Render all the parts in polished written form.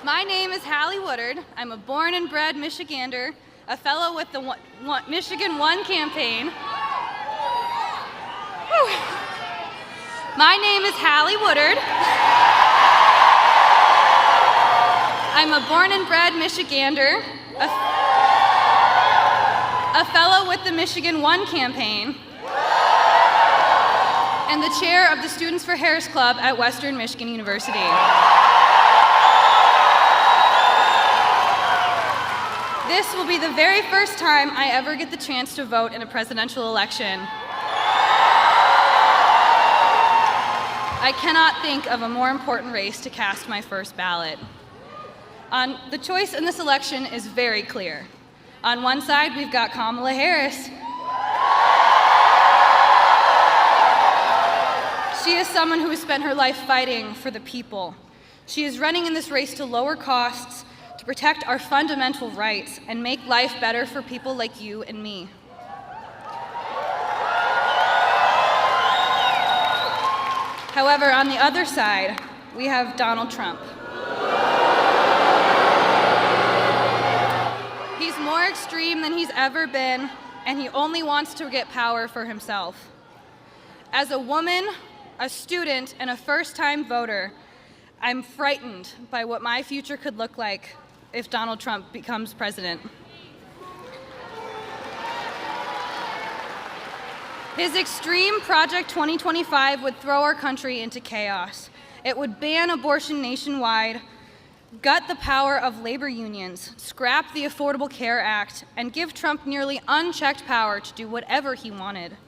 My name is Hallie Woodard. I'm a born and bred Michigander, a fellow with the Michigan One campaign. Whew. My name is Hallie Woodard. I'm a born and bred Michigander, a fellow with the Michigan One campaign, and the chair of the Students for Harris Club at Western Michigan University. This will be the very first time I ever get the chance to vote in a presidential election. I cannot think of a more important race to cast my first ballot. The choice in this election is very clear. On one side, we've got Kamala Harris. She is someone who has spent her life fighting for the people. She is running in this race to lower costs, to protect our fundamental rights, and make life better for people like you and me. However, on the other side, we have Donald Trump. He's more extreme than he's ever been, and he only wants to get power for himself. As a woman, a student, and a first-time voter, I'm frightened by what my future could look like if Donald Trump becomes president. His extreme Project 2025 would throw our country into chaos. It would ban abortion nationwide, gut the power of labor unions, scrap the Affordable Care Act, and give Trump nearly unchecked power to do whatever he wanted.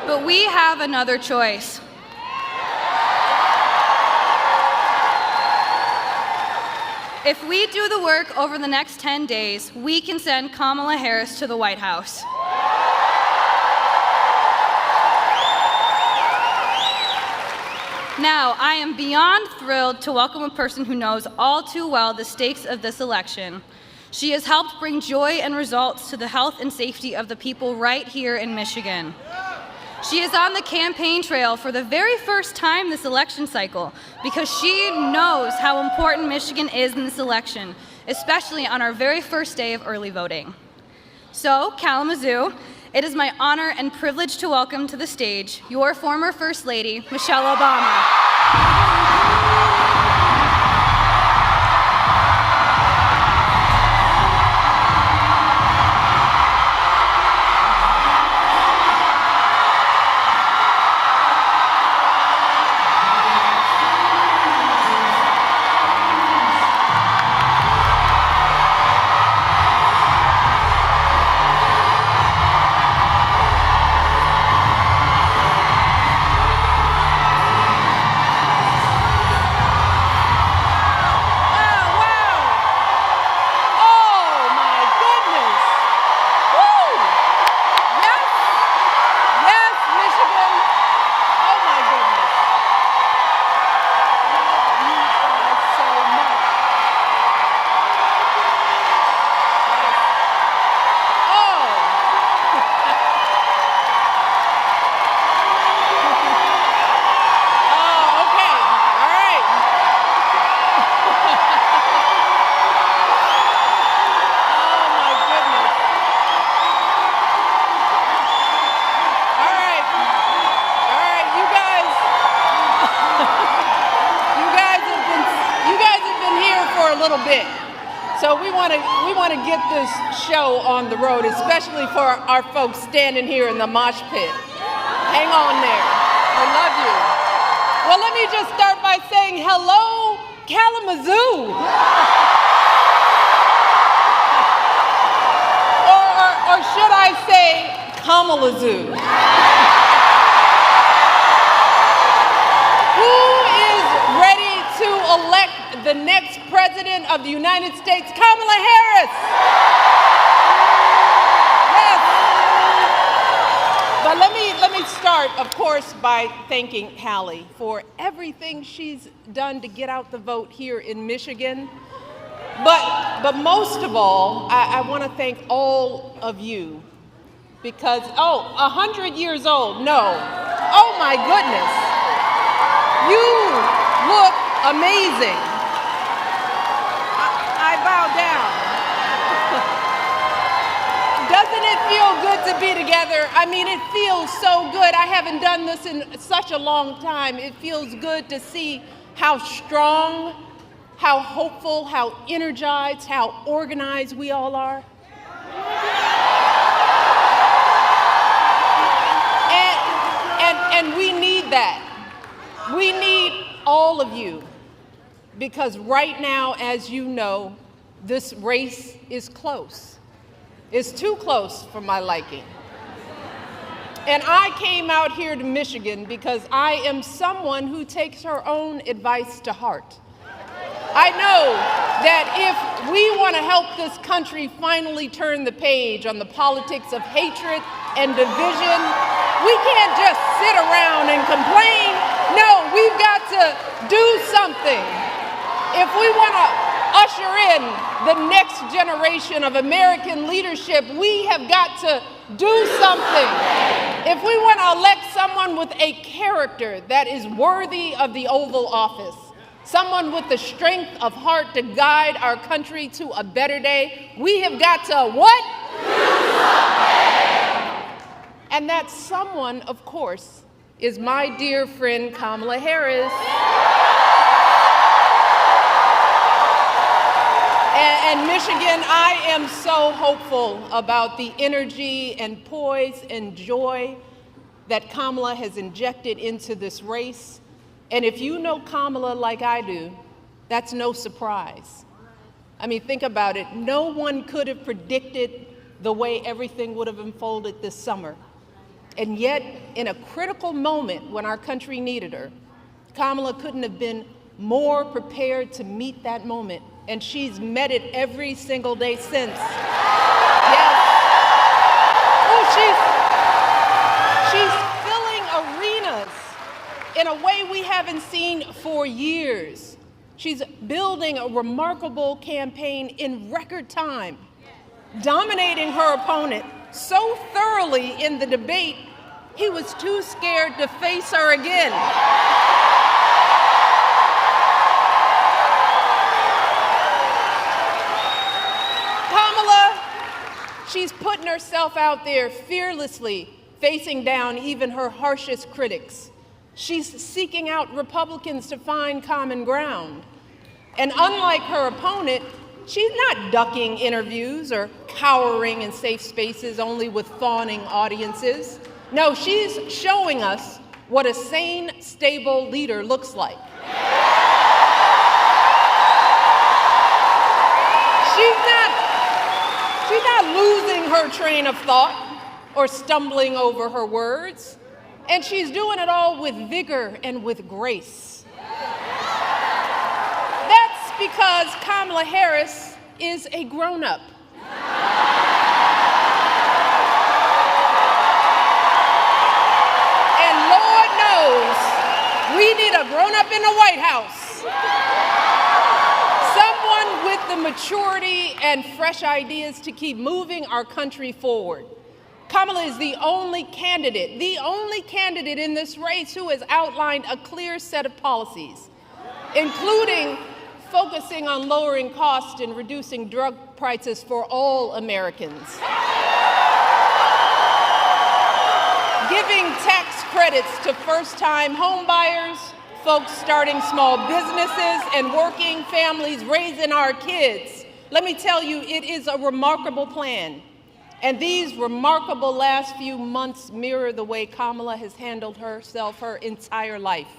But we have another choice. If we do the work over the next 10 days, we can send Kamala Harris to the White House. Now, I am beyond thrilled to welcome a person who knows all too well the stakes of this election. She has helped bring joy and results to the health and safety of the people right here in Michigan. She is on the campaign trail for the very first time this election cycle because she knows how important Michigan is in this election, especially on our very first day of early voting. So, Kalamazoo, it is my honor and privilege to welcome to the stage your former First Lady, Michelle Obama. So we want to get this show on the road, especially for our folks standing here in the mosh pit. Hang on there. I love you. Well, let me just start by saying hello, Kalamazoo. or should I say Kamalazoo? Who is ready to elect the next president of the United States, Kamala Harris? Yes. But let me start, of course, by thanking Hallie for everything she's done to get out the vote here in Michigan. But most of all, I want to thank all of you because, 100 years old, no. Oh my goodness. You amazing. I bow down. Doesn't it feel good to be together? I mean, it feels so good. I haven't done this in such a long time. It feels good to see how strong, how hopeful, how energized, how organized we all are. And we need that. We need all of you, because right now, as you know, this race is close. It's too close for my liking. And I came out here to Michigan because I am someone who takes her own advice to heart. I know that if we want to help this country finally turn the page on the politics of hatred and division, we can't just sit around and complain. No, we've got to do something. If we want to usher in the next generation of American leadership, we have got to do something. If we want to elect someone with a character that is worthy of the Oval Office, someone with the strength of heart to guide our country to a better day, we have got to what? And that someone, of course, is my dear friend Kamala Harris. And Michigan, I am so hopeful about the energy and poise and joy that Kamala has injected into this race. And if you know Kamala like I do, that's no surprise. I mean, think about it. No one could have predicted the way everything would have unfolded this summer. And yet, in a critical moment when our country needed her, Kamala couldn't have been more prepared to meet that moment. And she's met it every single day since. Yes. Oh, she's filling arenas in a way we haven't seen for years. She's building a remarkable campaign in record time, dominating her opponent so thoroughly in the debate, he was too scared to face her again. Kamala, she's putting herself out there fearlessly, facing down even her harshest critics. She's seeking out Republicans to find common ground. And unlike her opponent, she's not ducking interviews or cowering in safe spaces only with fawning audiences. No, she's showing us what a sane, stable leader looks like. She's not losing her train of thought or stumbling over her words. And she's doing it all with vigor and with grace. That's because Kamala Harris is a grown-up. And Lord knows we need a grown-up in the White House. Someone with the maturity and fresh ideas to keep moving our country forward. Kamala is the only candidate in this race who has outlined a clear set of policies, including focusing on lowering costs and reducing drug prices for all Americans, giving tax credits to first-time home buyers, folks starting small businesses, and working families raising our kids. Let me tell you, it is a remarkable plan. And these remarkable last few months mirror the way Kamala has handled herself her entire life,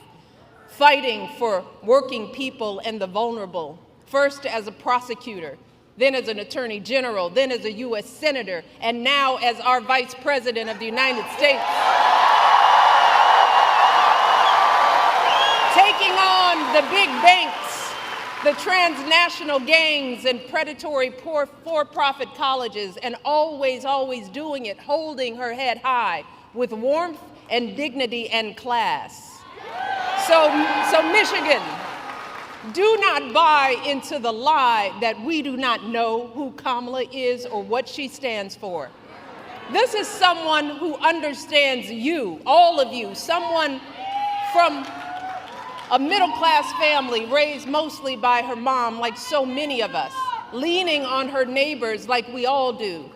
fighting for working people and the vulnerable, first as a prosecutor, then as an attorney general, then as a U.S. senator, and now as our vice president of the United States. Taking on the big banks, the transnational gangs and predatory for-profit colleges, and always doing it, holding her head high with warmth and dignity and class. So Michigan, do not buy into the lie that we do not know who Kamala is or what she stands for. This is someone who understands you, all of you, someone from a middle-class family raised mostly by her mom, like so many of us, leaning on her neighbors like we all do.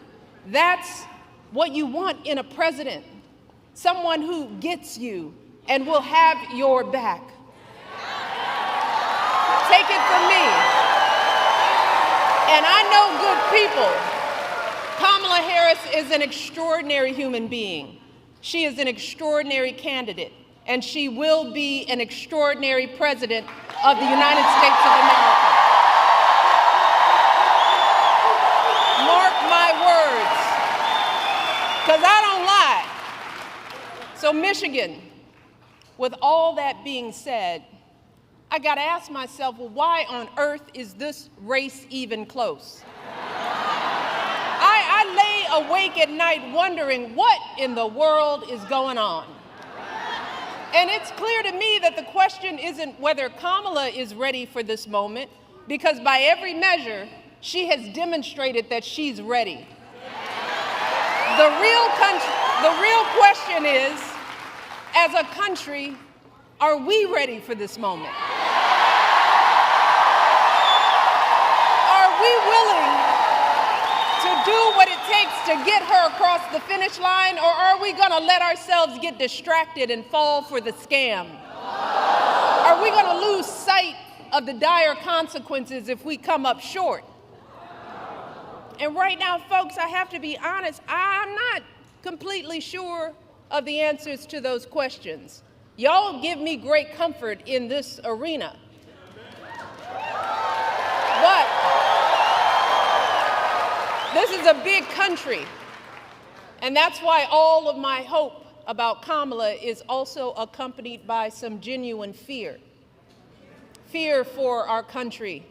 That's what you want in a president, someone who gets you and will have your back. Take it from me. And I know good people. Kamala Harris is an extraordinary human being. She is an extraordinary candidate, and she will be an extraordinary president of the United States of America. Mark my words, because I don't lie. So Michigan, with all that being said, I got to ask myself, well, why on earth is this race even close? I lay awake at night wondering what in the world is going on. And it's clear to me that the question isn't whether Kamala is ready for this moment, because by every measure, she has demonstrated that she's ready. The real question is, as a country, are we ready for this moment? Are we willing to do what it takes to get her across the finish line, or are we going to let ourselves get distracted and fall for the scam? Are we going to lose sight of the dire consequences if we come up short? And right now, folks, I have to be honest, I'm not completely sure of the answers to those questions. Y'all give me great comfort in this arena. But this is a big country, and that's why all of my hope about Kamala is also accompanied by some genuine fear. Fear for our country,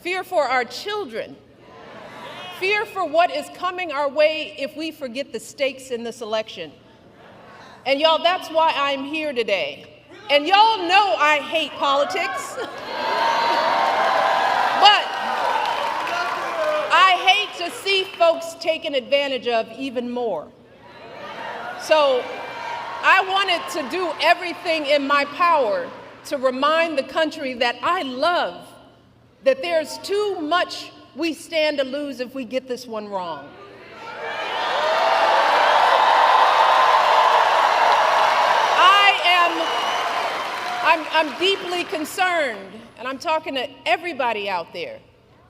fear for our children, fear for what is coming our way if we forget the stakes in this election. And y'all, that's why I'm here today. And y'all know I hate politics. But I hate to see folks taken advantage of even more. So I wanted to do everything in my power to remind the country that I love, that there's too much we stand to lose if we get this one wrong. I'm deeply concerned, and I'm talking to everybody out there,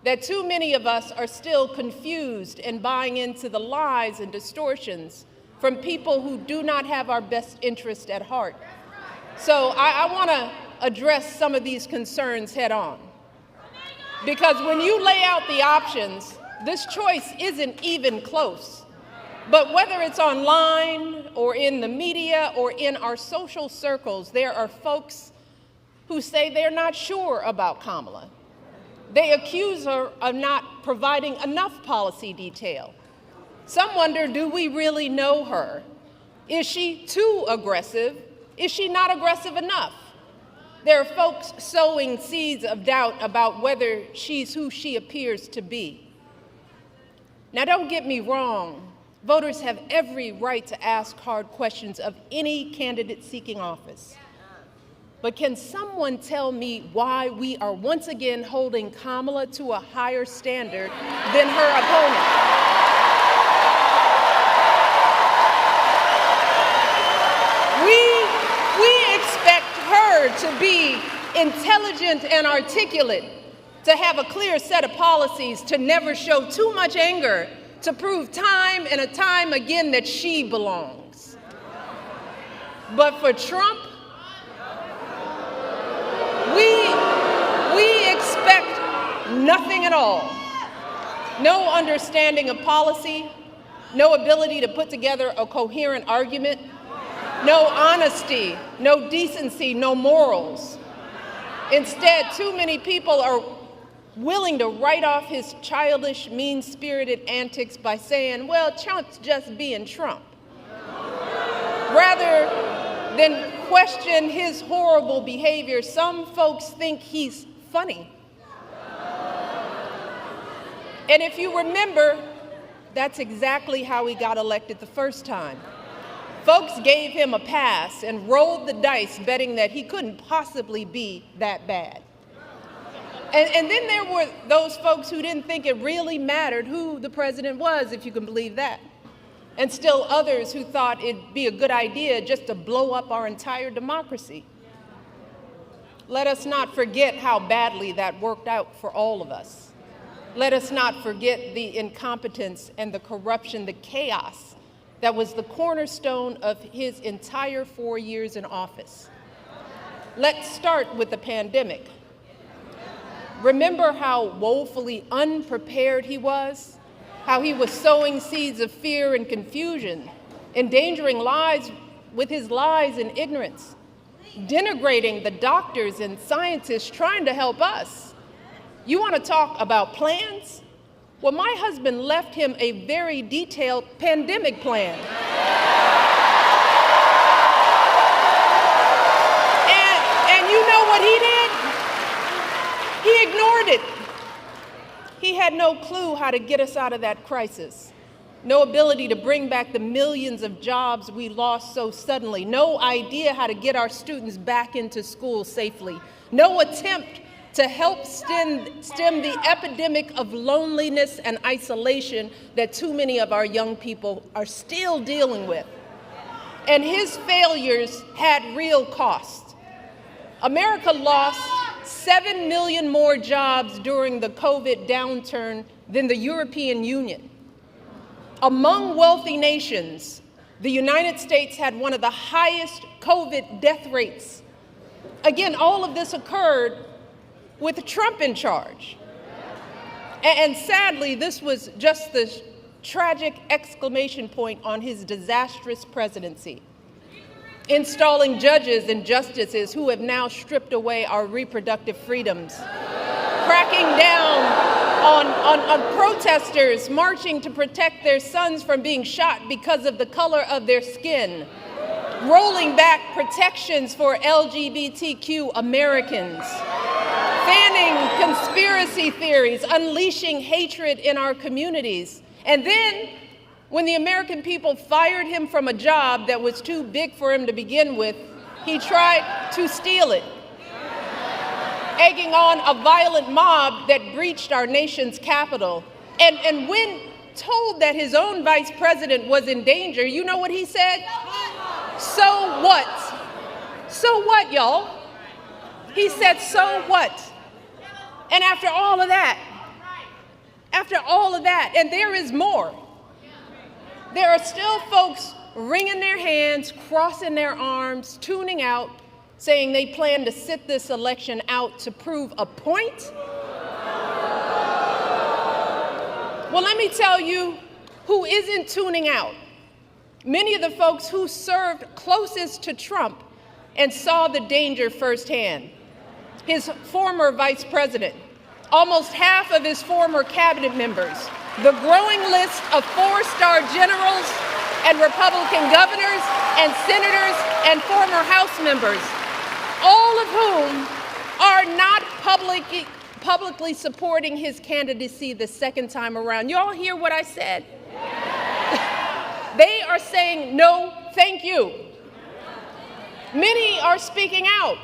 that too many of us are still confused and buying into the lies and distortions from people who do not have our best interest at heart. So I want to address some of these concerns head on. Because when you lay out the options, this choice isn't even close. But whether it's online or in the media or in our social circles, there are folks who say they're not sure about Kamala. They accuse her of not providing enough policy detail. Some wonder, do we really know her? Is she too aggressive? Is she not aggressive enough? There are folks sowing seeds of doubt about whether she's who she appears to be. Now, don't get me wrong. Voters have every right to ask hard questions of any candidate seeking office. But can someone tell me why we are once again holding Kamala to a higher standard than her opponent? We expect her to be intelligent and articulate, to have a clear set of policies, to never show too much anger, to prove time and time again that she belongs. But for Trump, we expect nothing at all. No understanding of policy, no ability to put together a coherent argument, no honesty, no decency, no morals. Instead, too many people are willing to write off his childish, mean-spirited antics by saying, well, Trump's just being Trump, rather than question his horrible behavior. Some folks think he's funny. And if you remember, that's exactly how he got elected the first time. Folks gave him a pass and rolled the dice, betting that he couldn't possibly be that bad. And then there were those folks who didn't think it really mattered who the president was, if you can believe that. And still others who thought it'd be a good idea just to blow up our entire democracy. Let us not forget how badly that worked out for all of us. Let us not forget the incompetence and the corruption, the chaos that was the cornerstone of his entire 4 years in office. Let's start with the pandemic. Remember how woefully unprepared he was? How he was sowing seeds of fear and confusion, endangering lives with his lies and ignorance, denigrating the doctors and scientists trying to help us. You want to talk about plans? Well, my husband left him a very detailed pandemic plan. And you know what he did? He ignored it. He had no clue how to get us out of that crisis. No ability to bring back the millions of jobs we lost so suddenly. No idea how to get our students back into school safely. No attempt to help stem the epidemic of loneliness and isolation that too many of our young people are still dealing with. And his failures had real costs. America lost 7 million more jobs during the COVID downturn than the European Union. Among wealthy nations, the United States had one of the highest COVID death rates. Again, all of this occurred with Trump in charge. And sadly, this was just the tragic exclamation point on his disastrous presidency. Installing judges and justices who have now stripped away our reproductive freedoms, cracking down on protesters marching to protect their sons from being shot because of the color of their skin, rolling back protections for LGBTQ Americans, fanning conspiracy theories, unleashing hatred in our communities. And then, when the American people fired him from a job that was too big for him to begin with, he tried to steal it, egging on a violent mob that breached our nation's capital. And when told that his own vice president was in danger, you know what he said? So what? So what, y'all? He said, so what? And after all of that, and there is more, there are still folks wringing their hands, crossing their arms, tuning out, saying they plan to sit this election out to prove a point. Well, let me tell you who isn't tuning out. Many of the folks who served closest to Trump and saw the danger firsthand. His former vice president, almost half of his former cabinet members, the growing list of four-star generals and Republican governors and senators and former House members, all of whom are not publicly supporting his candidacy the second time around. You all hear what I said? They are saying, no, thank you. Many are speaking out.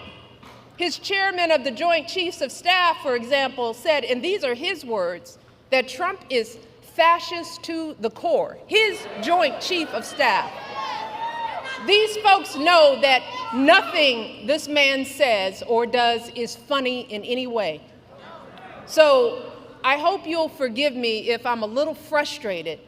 His chairman of the Joint Chiefs of Staff, for example, said, and these are his words, that Trump is fascist to the core. His Joint Chief of Staff. These folks know that nothing this man says or does is funny in any way. So I hope you'll forgive me if I'm a little frustrated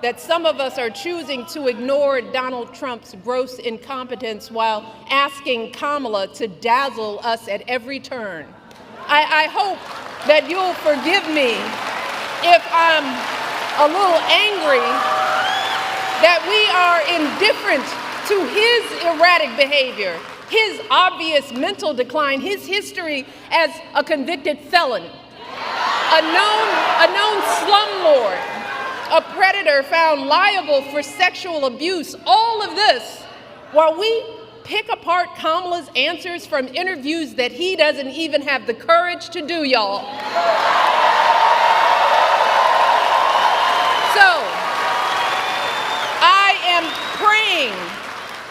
that some of us are choosing to ignore Donald Trump's gross incompetence while asking Kamala to dazzle us at every turn. I hope that you'll forgive me if I'm a little angry that we are indifferent to his erratic behavior, his obvious mental decline, his history as a convicted felon, a known slumlord, a predator found liable for sexual abuse, all of this while we pick apart Kamala's answers from interviews that he doesn't even have the courage to do, y'all. So, I am praying praying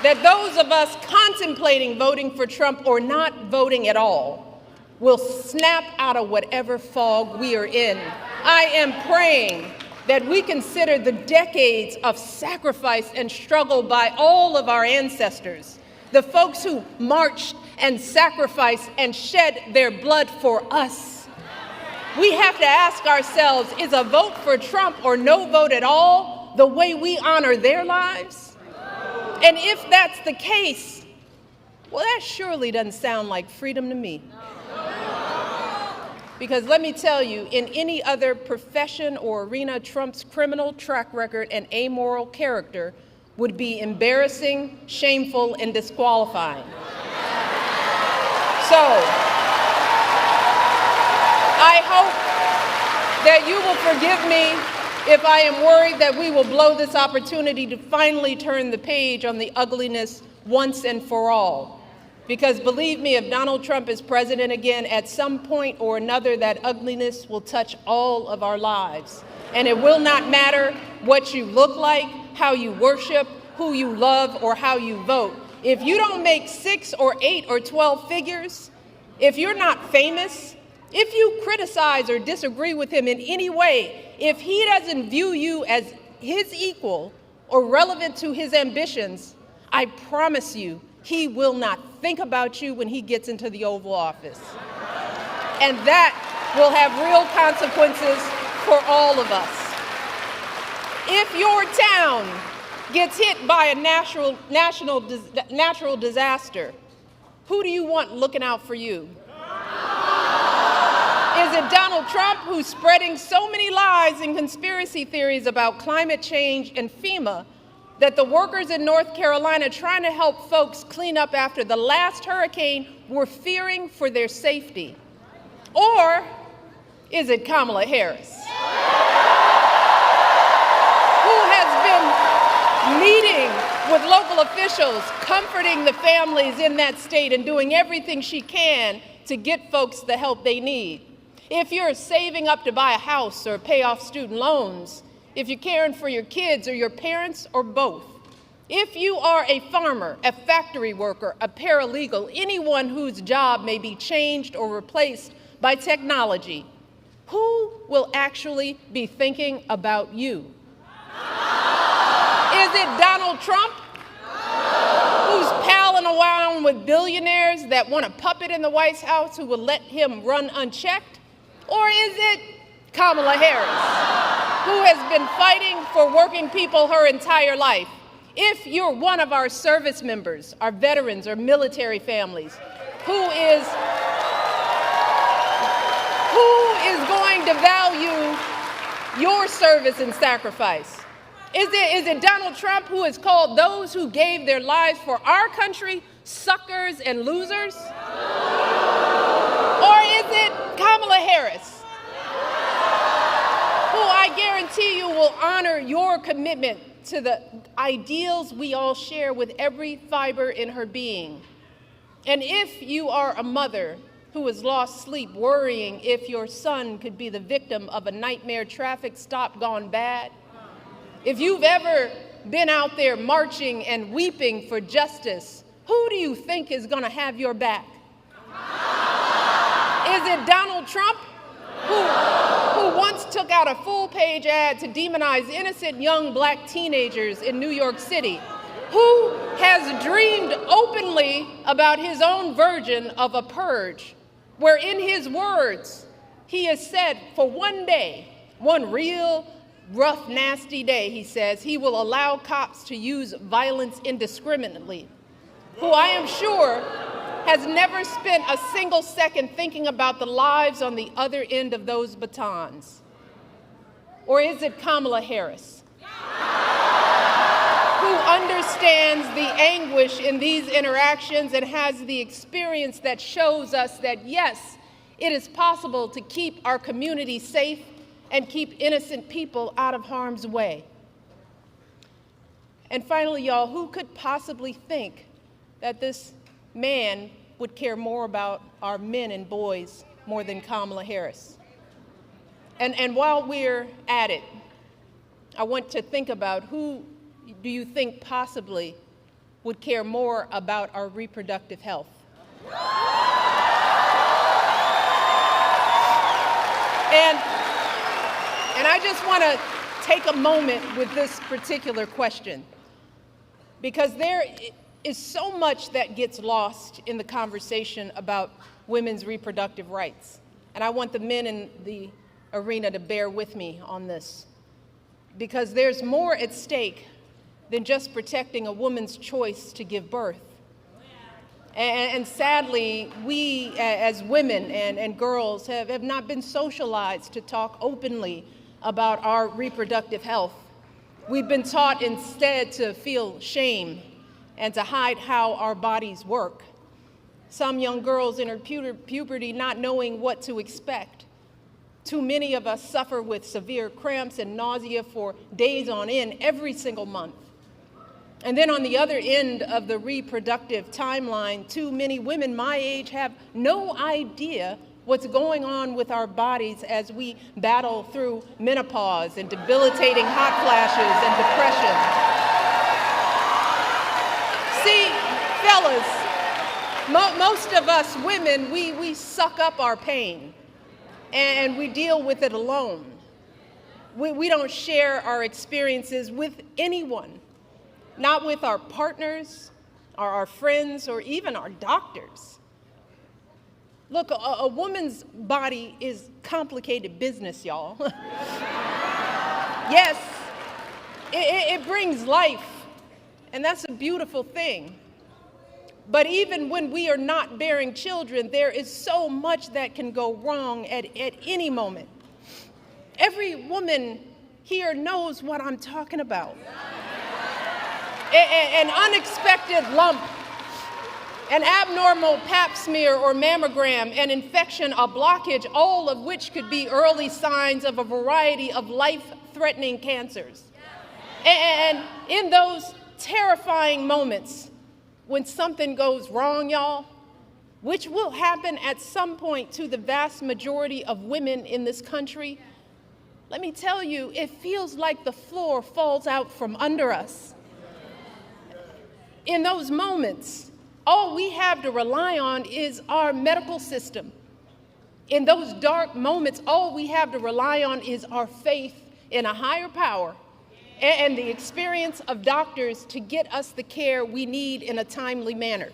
that those of us contemplating voting for Trump or not voting at all will snap out of whatever fog we are in. I am praying that we consider the decades of sacrifice and struggle by all of our ancestors, the folks who marched and sacrificed and shed their blood for us. We have to ask ourselves, is a vote for Trump or no vote at all the way we honor their lives? And if that's the case, well, that surely doesn't sound like freedom to me. Because let me tell you, in any other profession or arena, Trump's criminal track record and amoral character would be embarrassing, shameful, and disqualifying. So, I hope that you will forgive me if I am worried that we will blow this opportunity to finally turn the page on the ugliness once and for all. Because believe me, if Donald Trump is president again, at some point or another, that ugliness will touch all of our lives. And it will not matter what you look like, how you worship, who you love, or how you vote. If you don't make 6 or 8 or 12 figures, if you're not famous, if you criticize or disagree with him in any way, if he doesn't view you as his equal or relevant to his ambitions, I promise you, he will not think about you when he gets into the Oval Office. And that will have real consequences for all of us. If your town gets hit by a natural disaster, who do you want looking out for you? Is it Donald Trump, who's spreading so many lies and conspiracy theories about climate change and FEMA that the workers in North Carolina trying to help folks clean up after the last hurricane were fearing for their safety? Or is it Kamala Harris, who has been meeting with local officials, comforting the families in that state and doing everything she can to get folks the help they need? If you're saving up to buy a house or pay off student loans, if you're caring for your kids or your parents or both, if you are a farmer, a factory worker, a paralegal, anyone whose job may be changed or replaced by technology, who will actually be thinking about you? Is it Donald Trump, who's palling around with billionaires that want a puppet in the White House who will let him run unchecked? Or is it Kamala Harris, who has been fighting for working people her entire life? If you're one of our service members, our veterans or military families, who is going to value your service and sacrifice? Is it Donald Trump, who has called those who gave their lives for our country suckers and losers? Or is it Kamala Harris, who I guarantee you will honor your commitment to the ideals we all share with every fiber in her being? And if you are a mother who has lost sleep worrying if your son could be the victim of a nightmare traffic stop gone bad, if you've ever been out there marching and weeping for justice, who do you think is going to have your back? Is it Donald Trump, who once took out a full-page ad to demonize innocent young black teenagers in New York City, who has dreamed openly about his own version of a purge, where in his words, he has said for one day, one real rough, nasty day, he says, he will allow cops to use violence indiscriminately, who I am sure has never spent a single second thinking about the lives on the other end of those batons? Or is it Kamala Harris, who understands the anguish in these interactions and has the experience that shows us that, yes, it is possible to keep our community safe and keep innocent people out of harm's way? And finally, y'all, who could possibly think that this man would care more about our men and boys more than Kamala Harris? And while we're at it, I want to think about who do you think possibly would care more about our reproductive health? And I just want to take a moment with this particular question, because there is so much that gets lost in the conversation about women's reproductive rights. And I want the men in the arena to bear with me on this, because there's more at stake than just protecting a woman's choice to give birth. And sadly, we as women and girls have not been socialized to talk openly about our reproductive health. We've been taught instead to feel shame and to hide how our bodies work. Some young girls enter puberty not knowing what to expect. Too many of us suffer with severe cramps and nausea for days on end every single month. And then on the other end of the reproductive timeline, too many women my age have no idea what's going on with our bodies as we battle through menopause and debilitating hot flashes and depression. See, fellas, most of us women, we suck up our pain and we deal with it alone. We don't share our experiences with anyone. Not with our partners, or our friends, or even our doctors. Look, a woman's body is complicated business, y'all. Yes, it brings life, and that's a beautiful thing. But even when we are not bearing children, there is so much that can go wrong at any moment. Every woman here knows what I'm talking about. An unexpected lump, an abnormal pap smear or mammogram, an infection, a blockage, all of which could be early signs of a variety of life-threatening cancers. And in those terrifying moments when something goes wrong, y'all, which will happen at some point to the vast majority of women in this country, let me tell you, it feels like the floor falls out from under us. In those moments, all we have to rely on is our medical system. In those dark moments, all we have to rely on is our faith in a higher power and the experience of doctors to get us the care we need in a timely manner.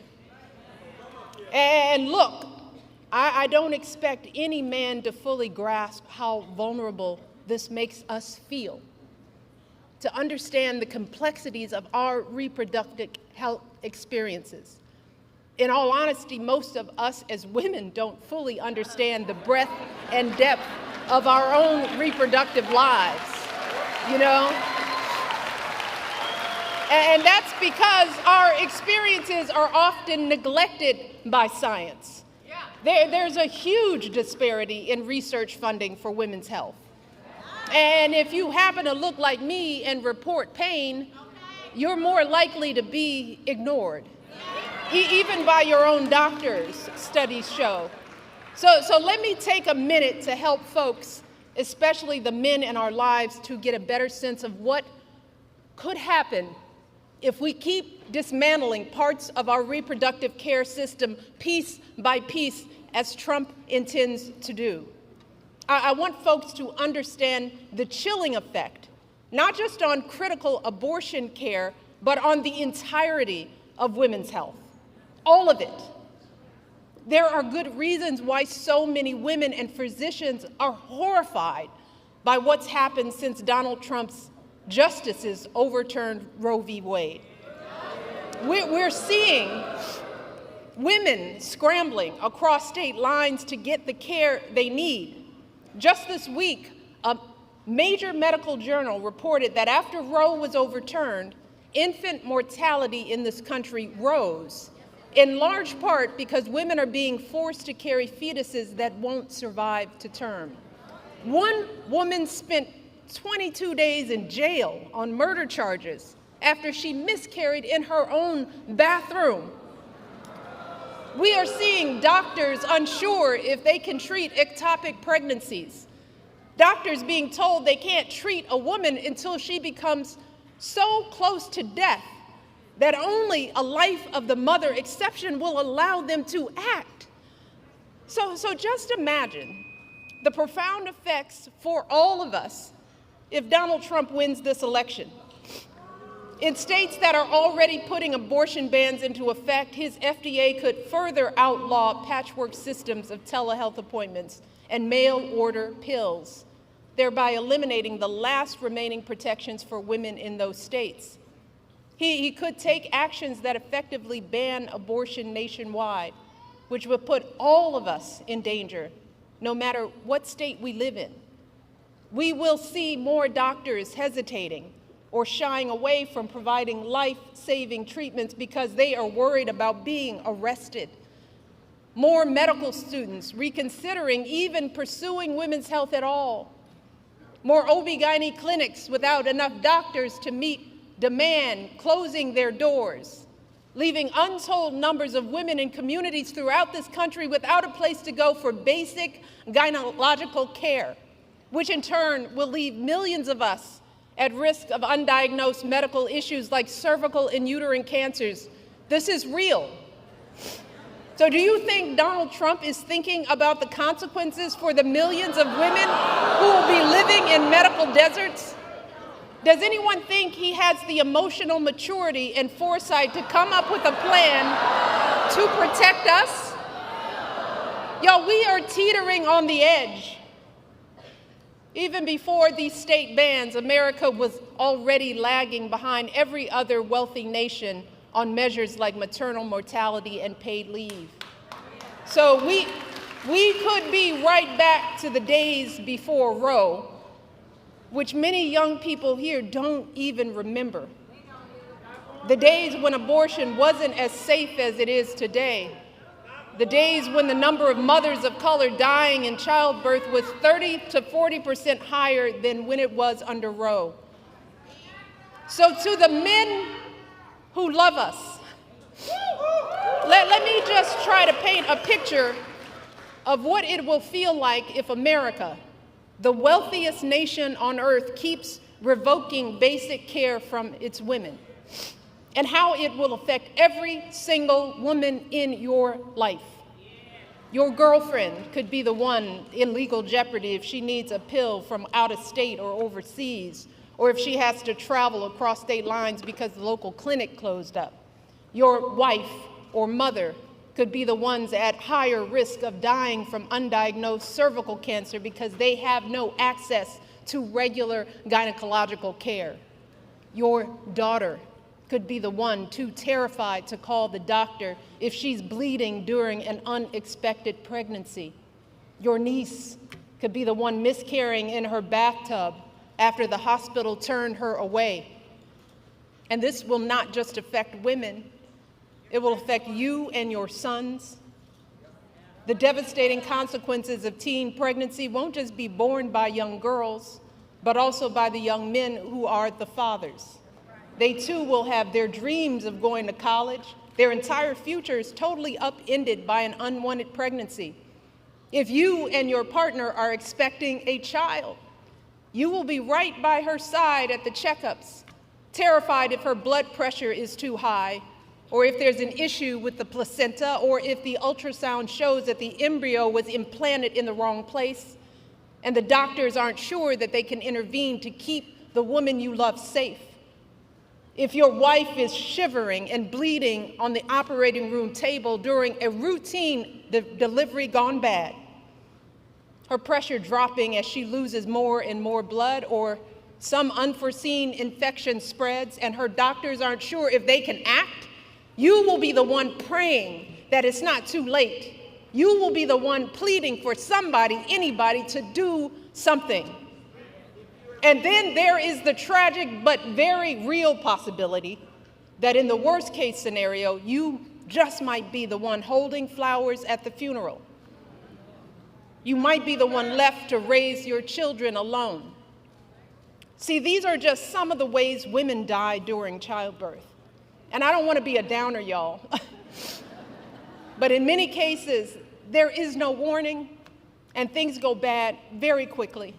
And look, I don't expect any man to fully grasp how vulnerable this makes us feel, to understand the complexities of our reproductive health experiences. In all honesty, most of us as women don't fully understand the breadth and depth of our own reproductive lives, you know? And that's because our experiences are often neglected by science. There's a huge disparity in research funding for women's health. And if you happen to look like me and report pain, you're more likely to be ignored, even by your own doctors, studies show. So let me take a minute to help folks, especially the men in our lives, to get a better sense of what could happen if we keep dismantling parts of our reproductive care system piece by piece, as Trump intends to do. I want folks to understand the chilling effect, not just on critical abortion care, but on the entirety of women's health, all of it. There are good reasons why so many women and physicians are horrified by what's happened since Donald Trump's justices overturned Roe v. Wade. We're seeing women scrambling across state lines to get the care they need. Just this week, a major medical journal reported that after Roe was overturned, infant mortality in this country rose, in large part because women are being forced to carry fetuses that won't survive to term. One woman spent 22 days in jail on murder charges after she miscarried in her own bathroom. We are seeing doctors unsure if they can treat ectopic pregnancies. Doctors being told they can't treat a woman until she becomes so close to death that only a life of the mother exception will allow them to act. So just imagine the profound effects for all of us if Donald Trump wins this election. In states that are already putting abortion bans into effect, his FDA could further outlaw patchwork systems of telehealth appointments and mail-order pills, thereby eliminating the last remaining protections for women in those states. He could take actions that effectively ban abortion nationwide, which would put all of us in danger, no matter what state we live in. We will see more doctors hesitating or shying away from providing life-saving treatments because they are worried about being arrested. More medical students reconsidering even pursuing women's health at all. More OB/GYN clinics without enough doctors to meet demand closing their doors, leaving untold numbers of women in communities throughout this country without a place to go for basic gynecological care, which in turn will leave millions of us at risk of undiagnosed medical issues like cervical and uterine cancers. This is real. So do you think Donald Trump is thinking about the consequences for the millions of women who will be living in medical deserts? Does anyone think he has the emotional maturity and foresight to come up with a plan to protect us? Y'all, we are teetering on the edge. Even before these state bans, America was already lagging behind every other wealthy nation on measures like maternal mortality and paid leave. So we could be right back to the days before Roe, which many young people here don't even remember. The days when abortion wasn't as safe as it is today. The days when the number of mothers of color dying in childbirth was 30 to 40% higher than when it was under Roe. So to the men who love us, let me just try to paint a picture of what it will feel like if America, the wealthiest nation on earth, keeps revoking basic care from its women, and how it will affect every single woman in your life. Your girlfriend could be the one in legal jeopardy if she needs a pill from out of state or overseas, or if she has to travel across state lines because the local clinic closed up. Your wife or mother could be the ones at higher risk of dying from undiagnosed cervical cancer because they have no access to regular gynecological care. Your daughter could be the one too terrified to call the doctor if she's bleeding during an unexpected pregnancy. Your niece could be the one miscarrying in her bathtub after the hospital turned her away. And this will not just affect women, it will affect you and your sons. The devastating consequences of teen pregnancy won't just be borne by young girls, but also by the young men who are the fathers. They too will have their dreams of going to college. Their entire future is totally upended by an unwanted pregnancy. If you and your partner are expecting a child, you will be right by her side at the checkups, terrified if her blood pressure is too high, or if there's an issue with the placenta, or if the ultrasound shows that the embryo was implanted in the wrong place, and the doctors aren't sure that they can intervene to keep the woman you love safe. If your wife is shivering and bleeding on the operating room table during a routine delivery gone bad, her pressure dropping as she loses more and more blood, or some unforeseen infection spreads and her doctors aren't sure if they can act, you will be the one praying that it's not too late. You will be the one pleading for somebody, anybody, to do something. And then there is the tragic but very real possibility that in the worst case scenario, you just might be the one holding flowers at the funeral. You might be the one left to raise your children alone. See, these are just some of the ways women die during childbirth. And I don't want to be a downer, y'all. But in many cases, there is no warning, and things go bad very quickly.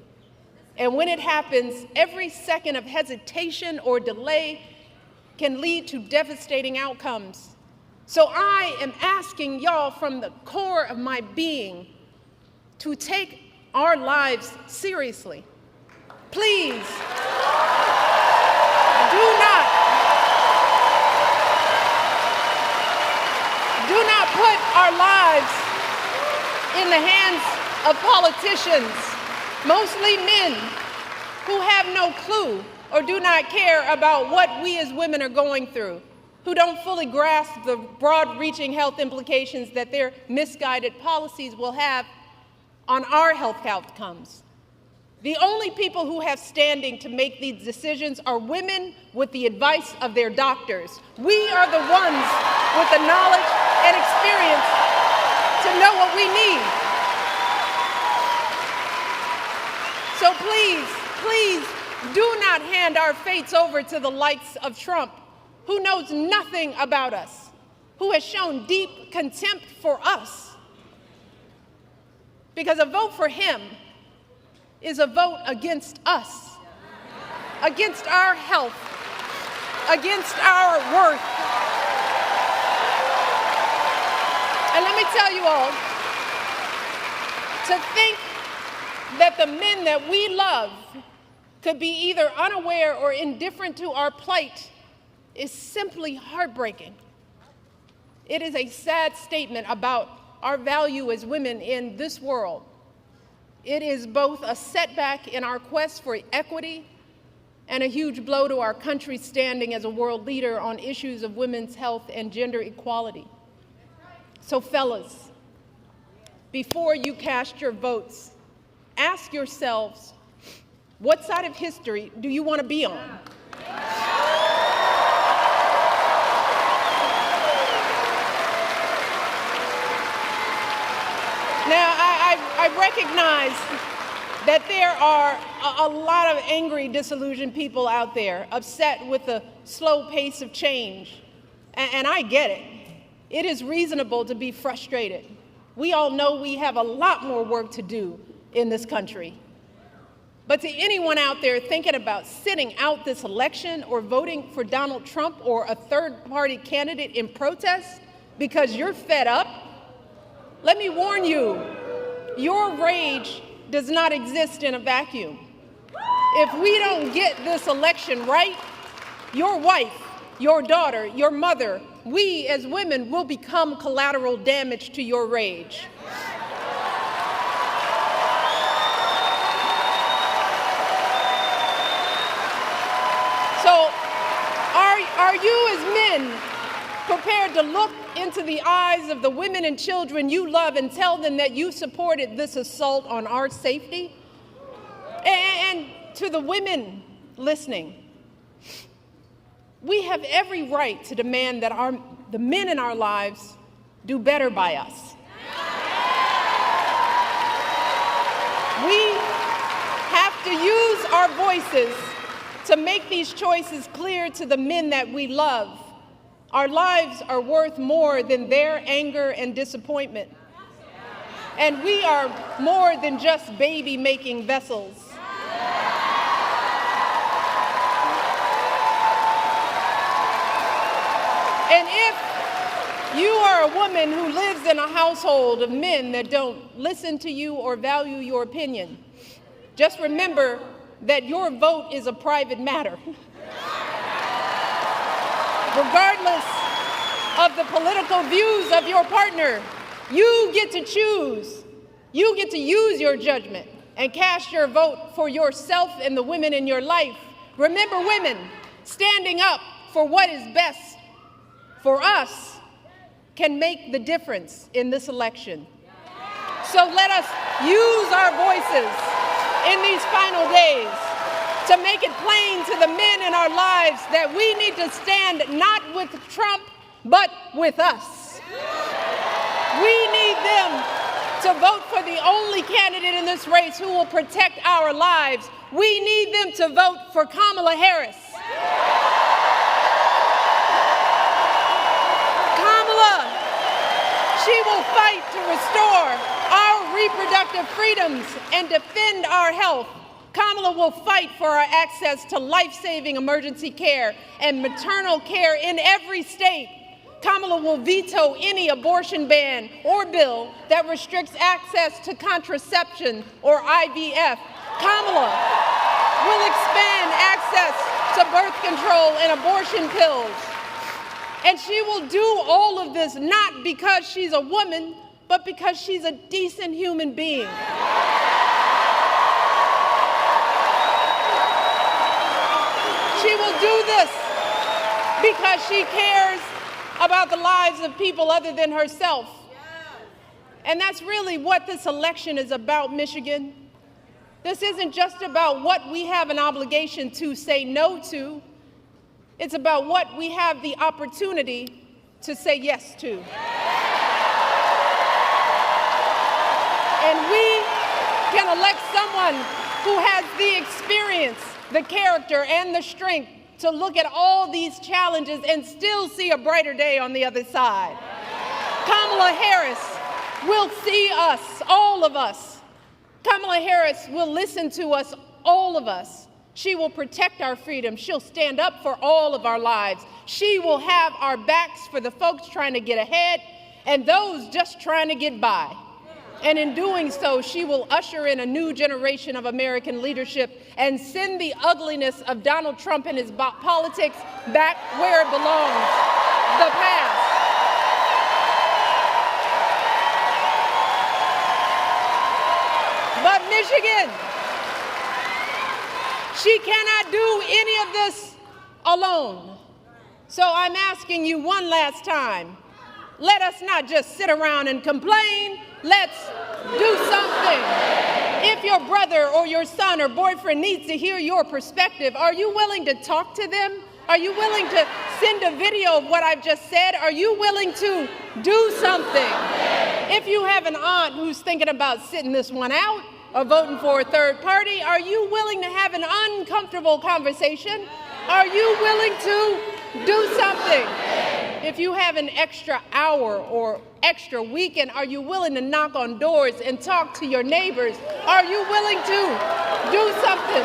And when it happens, every second of hesitation or delay can lead to devastating outcomes. So I am asking y'all from the core of my being to take our lives seriously. Please, do not put our lives in the hands of politicians, mostly men, who have no clue or do not care about what we as women are going through, who don't fully grasp the broad-reaching health implications that their misguided policies will have on our health outcomes. The only people who have standing to make these decisions are women with the advice of their doctors. We are the ones with the knowledge and experience to know what we need. So please do not hand our fates over to the likes of Trump, who knows nothing about us, who has shown deep contempt for us. Because a vote for him is a vote against us, against our health, against our worth. And let me tell you all, to think that the men that we love could be either unaware or indifferent to our plight is simply heartbreaking. It is a sad statement about our value as women in this world. It is both a setback in our quest for equity and a huge blow to our country's standing as a world leader on issues of women's health and gender equality. So fellas, before you cast your votes, ask yourselves, what side of history do you want to be on? Now, I recognize that there are a lot of angry, disillusioned people out there, upset with the slow pace of change. And I get it. It is reasonable to be frustrated. We all know we have a lot more work to do in this country. But to anyone out there thinking about sitting out this election or voting for Donald Trump or a third-party candidate in protest because you're fed up, let me warn you, your rage does not exist in a vacuum. If we don't get this election right, your wife, your daughter, your mother, we as women will become collateral damage to your rage. So, are you as men prepared to look into the eyes of the women and children you love and tell them that you supported this assault on our safety? And to the women listening, we have every right to demand that the men in our lives do better by us. We have to use our voices to make these choices clear to the men that we love. Our lives are worth more than their anger and disappointment. And we are more than just baby-making vessels. And if you are a woman who lives in a household of men that don't listen to you or value your opinion, just remember that your vote is a private matter. Regardless of the political views of your partner, you get to choose. You get to use your judgment and cast your vote for yourself and the women in your life. Remember, women, standing up for what is best for us can make the difference in this election. So let us use our voices in these final days to make it plain to the men in our lives that we need to stand not with Trump, but with us. We need them to vote for the only candidate in this race who will protect our lives. We need them to vote for Kamala Harris. Kamala, she will fight to restore our reproductive freedoms and defend our health. Kamala will fight for our access to life-saving emergency care and maternal care in every state. Kamala will veto any abortion ban or bill that restricts access to contraception or IVF. Kamala will expand access to birth control and abortion pills. And she will do all of this not because she's a woman, but because she's a decent human being. She will do this because she cares about the lives of people other than herself. And that's really what this election is about, Michigan. This isn't just about what we have an obligation to say no to. It's about what we have the opportunity to say yes to. And we can elect someone who has the experience, the character, and the strength to look at all these challenges and still see a brighter day on the other side. Kamala Harris will see us, all of us. Kamala Harris will listen to us, all of us. She will protect our freedom. She'll stand up for all of our lives. She will have our backs for the folks trying to get ahead and those just trying to get by. And in doing so, she will usher in a new generation of American leadership and send the ugliness of Donald Trump and his politics back where it belongs, the past. But Michigan, she cannot do any of this alone. So I'm asking you one last time, let us not just sit around and complain. Let's do something. If your brother or your son or boyfriend needs to hear your perspective, are you willing to talk to them? Are you willing to send a video of what I've just said? Are you willing to do something? If you have an aunt who's thinking about sitting this one out or voting for a third party, are you willing to have an uncomfortable conversation? Are you willing to do something? If you have an extra hour or extra weekend, are you willing to knock on doors and talk to your neighbors? Are you willing to do something?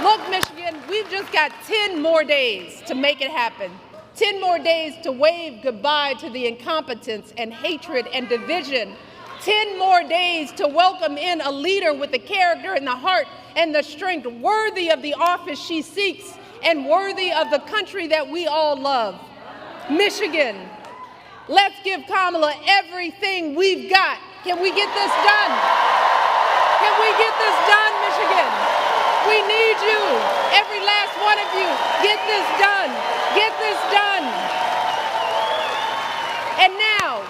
Look, Michigan, we've just got 10 more days to make it happen. 10 more days to wave goodbye to the incompetence and hatred and division. 10 more days to welcome in a leader with the character and the heart and the strength worthy of the office she seeks and worthy of the country that we all love. Michigan, let's give Kamala everything we've got. Can we get this done? Can we get this done, Michigan? We need you, every last one of you. Get this done. Get this done. And now,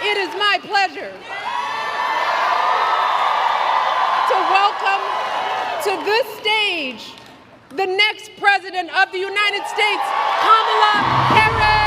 it is my pleasure to welcome to this stage the next President of the United States, Kamala Harris.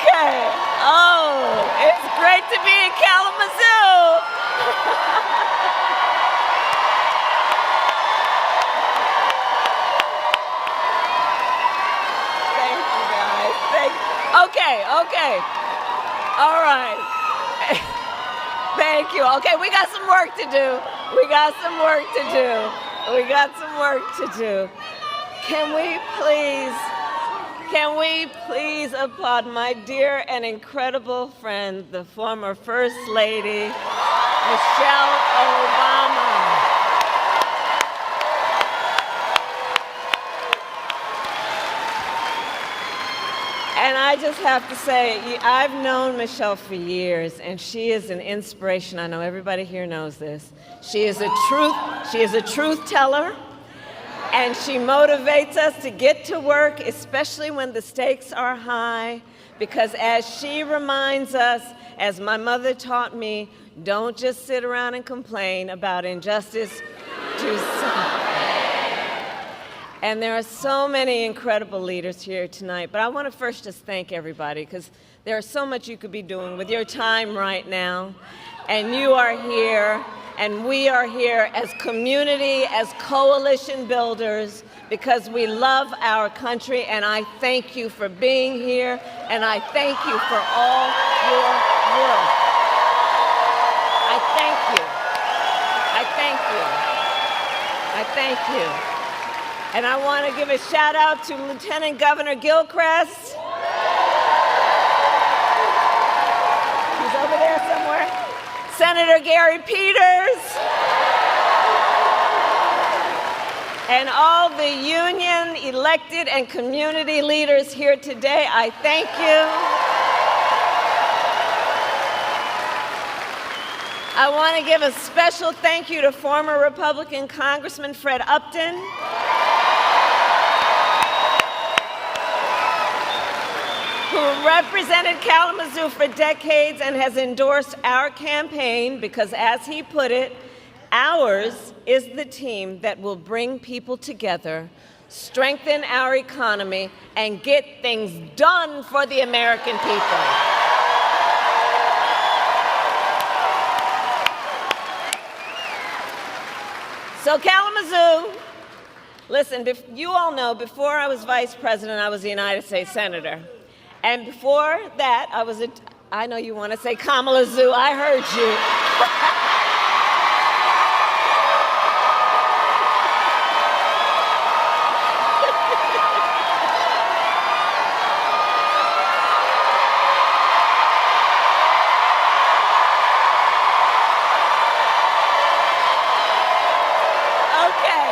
Okay. Oh, it's great to be in Kalamazoo. Thank you, guys. Okay. All right. Thank you. Okay, we got some work to do. Can we please applaud my dear and incredible friend, the former First Lady, Michelle Obama. And I just have to say, I've known Michelle for years, and she is an inspiration. I know everybody here knows this. She is a truth teller, and she motivates us to get to work, especially when the stakes are high, because as she reminds us, as my mother taught me, don't just sit around and complain about injustice, do something. And there are so many incredible leaders here tonight, but I want to first just thank everybody, because there's so much you could be doing with your time right now. And you are here, and we are here as community, as coalition builders, because we love our country, and I thank you for being here, and I thank you for all your work. I thank you. And I want to give a shout out to Lieutenant Governor Gilchrist. He's over there somewhere. Senator Gary Peters. And all the union, elected, and community leaders here today, I thank you. I want to give a special thank you to former Republican Congressman Fred Upton, who represented Kalamazoo for decades and has endorsed our campaign because, as he put it, ours is the team that will bring people together, strengthen our economy, and get things done for the American people. So Kalamazoo, listen, you all know, before I was vice president, I was a United States senator. And before that, I know you want to say Kamala Zoo, I heard you. Okay,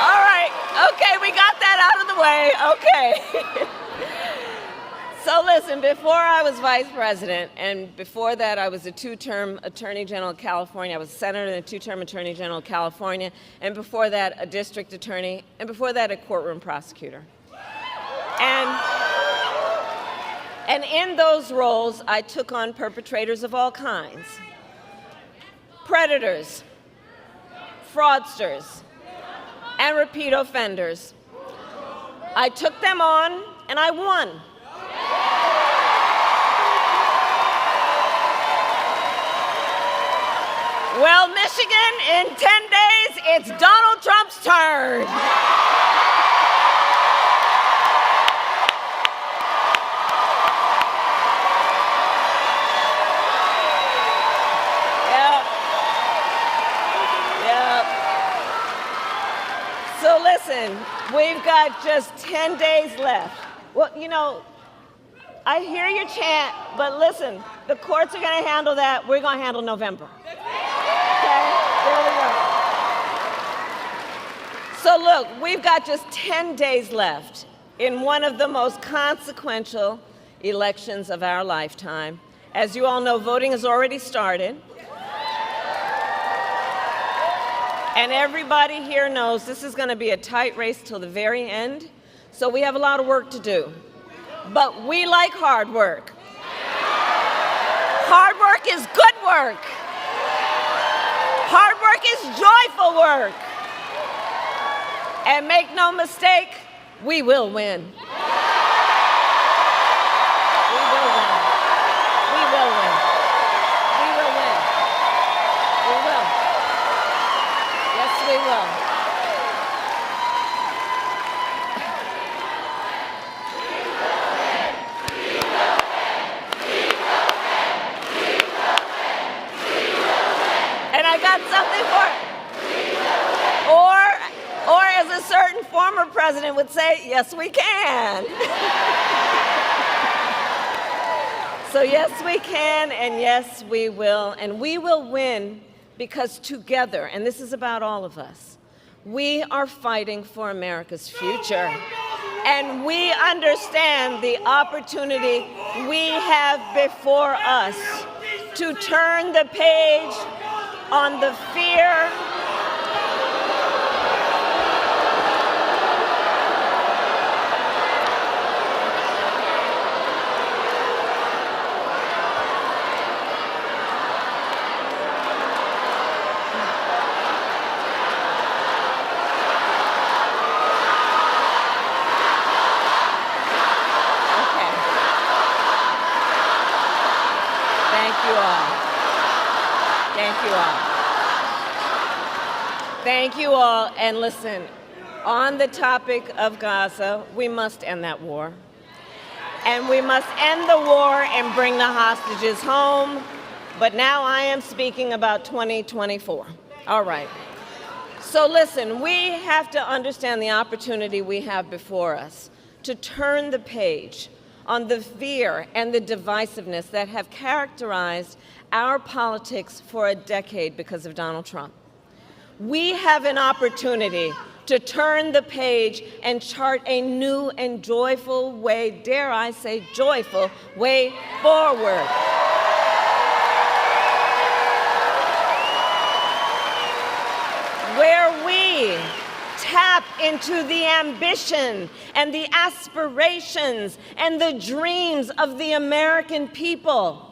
all right, okay, we got that out of the way, okay. So listen, before I was vice president, and before that I was a two-term Attorney General of California, I was a senator and a two-term Attorney General of California, and before that a district attorney, and before that a courtroom prosecutor. And in those roles, I took on perpetrators of all kinds. Predators, fraudsters, and repeat offenders. I took them on, and I won. Well, Michigan, in 10 days, it's Donald Trump's turn. Yep. So listen, we've got just 10 days left. Well, you know, I hear your chant, but listen, the courts are going to handle that. We're going to handle November. Okay? There we go. So look, we've got just 10 days left in one of the most consequential elections of our lifetime. As you all know, voting has already started. And everybody here knows this is going to be a tight race till the very end. So we have a lot of work to do. But we like hard work. Hard work is good work. Hard work is joyful work. And make no mistake, we will win. We will win. got something for it. Or as a certain former president would say, yes, we can. So yes, we can, and yes, we will. And we will win because together, and this is about all of us, we are fighting for America's future. And we understand the opportunity we have before us to turn the page on the fear Thank you all. And listen, on the topic of Gaza, we must end that war. And we must end the war and bring the hostages home. But now I am speaking about 2024. All right. So listen, we have to understand the opportunity we have before us to turn the page on the fear and the divisiveness that have characterized our politics for a decade because of Donald Trump. We have an opportunity to turn the page and chart a new and joyful way, dare I say joyful, way forward. Where we tap into the ambition and the aspirations and the dreams of the American people.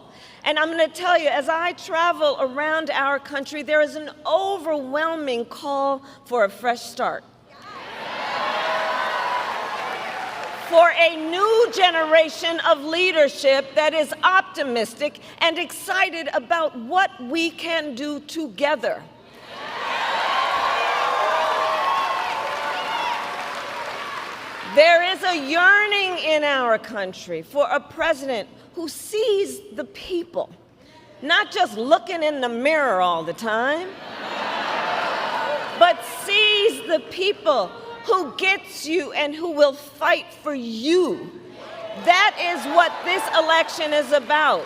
And I'm going to tell you, as I travel around our country, there is an overwhelming call for a fresh start. For a new generation of leadership that is optimistic and excited about what we can do together. There is a yearning in our country for a president who sees the people, not just looking in the mirror all the time, but sees the people, who gets you and who will fight for you. That is what this election is about.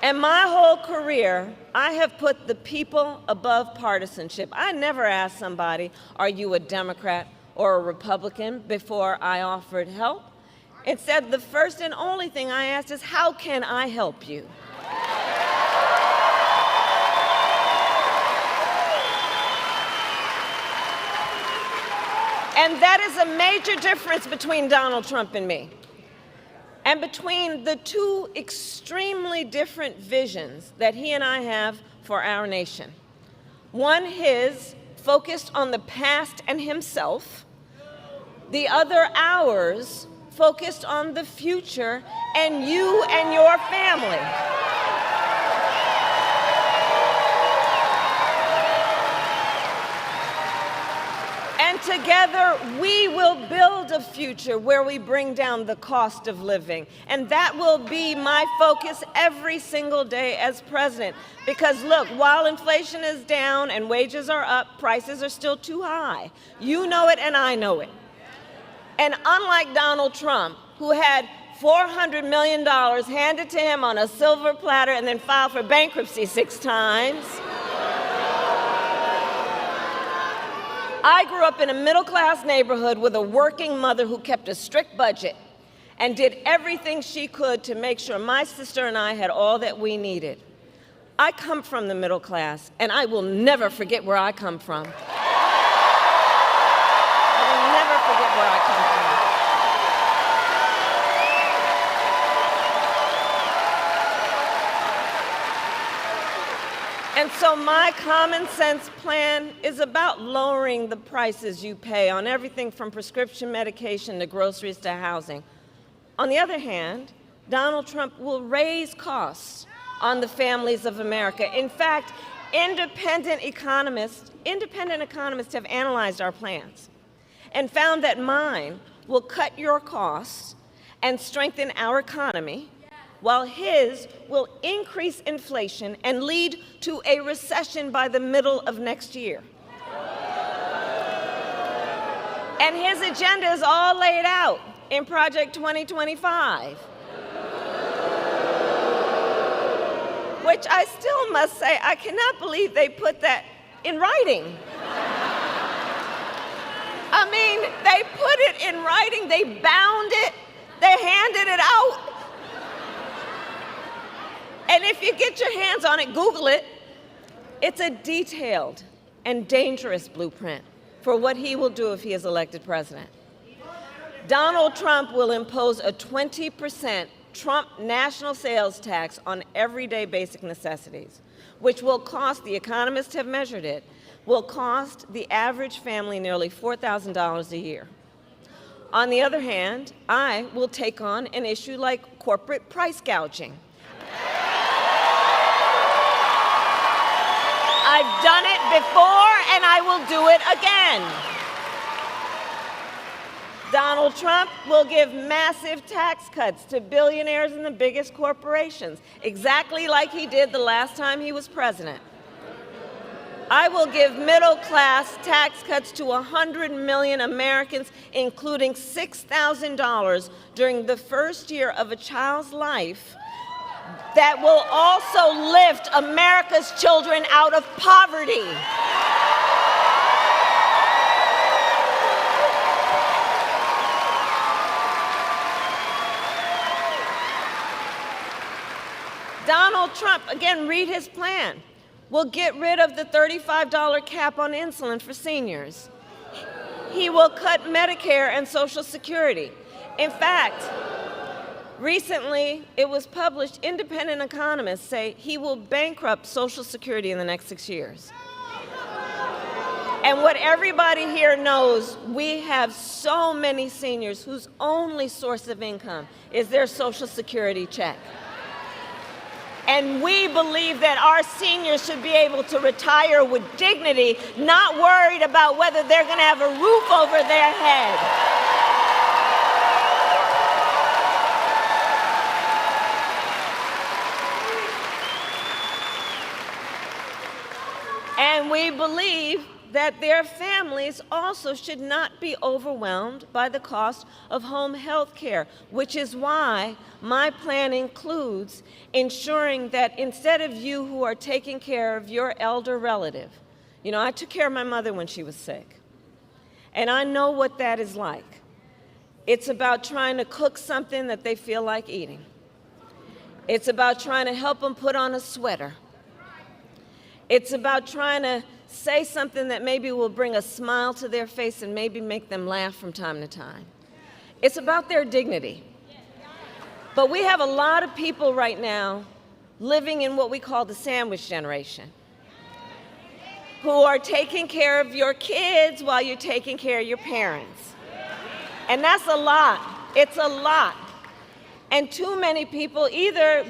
And my whole career, I have put the people above partisanship. I never asked somebody, are you a Democrat or a Republican, before I offered help. Instead, the first and only thing I asked is, how can I help you? And that is a major difference between Donald Trump and me, and between the two extremely different visions that he and I have for our nation. One, his, focused on the past and himself. The other, ours, focused on the future and you and your family. And together, we will build a future where we bring down the cost of living. And that will be my focus every single day as president. Because look, while inflation is down and wages are up, prices are still too high. You know it and I know it. And unlike Donald Trump, who had $400 million handed to him on a silver platter and then filed for bankruptcy 6 times, I grew up in a middle-class neighborhood with a working mother who kept a strict budget and did everything she could to make sure my sister and I had all that we needed. I come from the middle class, and I will never forget where I come from. I will never forget where I come from. And so my common sense plan is about lowering the prices you pay on everything from prescription medication to groceries to housing. On the other hand, Donald Trump will raise costs on the families of America. In fact, independent economists have analyzed our plans and found that mine will cut your costs and strengthen our economy while his will increase inflation and lead to a recession by the middle of next year. And his agenda is all laid out in Project 2025, which I still must say, I cannot believe they put that in writing. I mean, they put it in writing, they bound it, they handed it out. And if you get your hands on it, Google it. It's a detailed and dangerous blueprint for what he will do if he is elected president. Donald Trump will impose a 20% Trump national sales tax on everyday basic necessities, which will cost, the economists have measured it, will cost the average family nearly $4,000 a year. On the other hand, I will take on an issue like corporate price gouging. I've done it before, and I will do it again. Donald Trump will give massive tax cuts to billionaires and the biggest corporations, exactly like he did the last time he was president. I will give middle-class tax cuts to 100 million Americans, including $6,000 during the first year of a child's life, that will also lift America's children out of poverty. Donald Trump, again, read his plan, will get rid of the $35 cap on insulin for seniors. He will cut Medicare and Social Security. In fact, recently it was published, independent economists say he will bankrupt Social Security in the next 6 years. And what everybody here knows, we have so many seniors whose only source of income is their Social Security check. And we believe that our seniors should be able to retire with dignity, not worried about whether they're going to have a roof over their head. And we believe that their families also should not be overwhelmed by the cost of home health care, which is why my plan includes ensuring that instead of you who are taking care of your elder relative, you know, I took care of my mother when she was sick, and I know what that is like. It's about trying to cook something that they feel like eating. It's about trying to help them put on a sweater. It's about trying to say something that maybe will bring a smile to their face and maybe make them laugh from time to time. It's about their dignity. But we have a lot of people right now living in what we call the sandwich generation, who are taking care of your kids while you're taking care of your parents. And that's a lot. It's a lot. And too many people either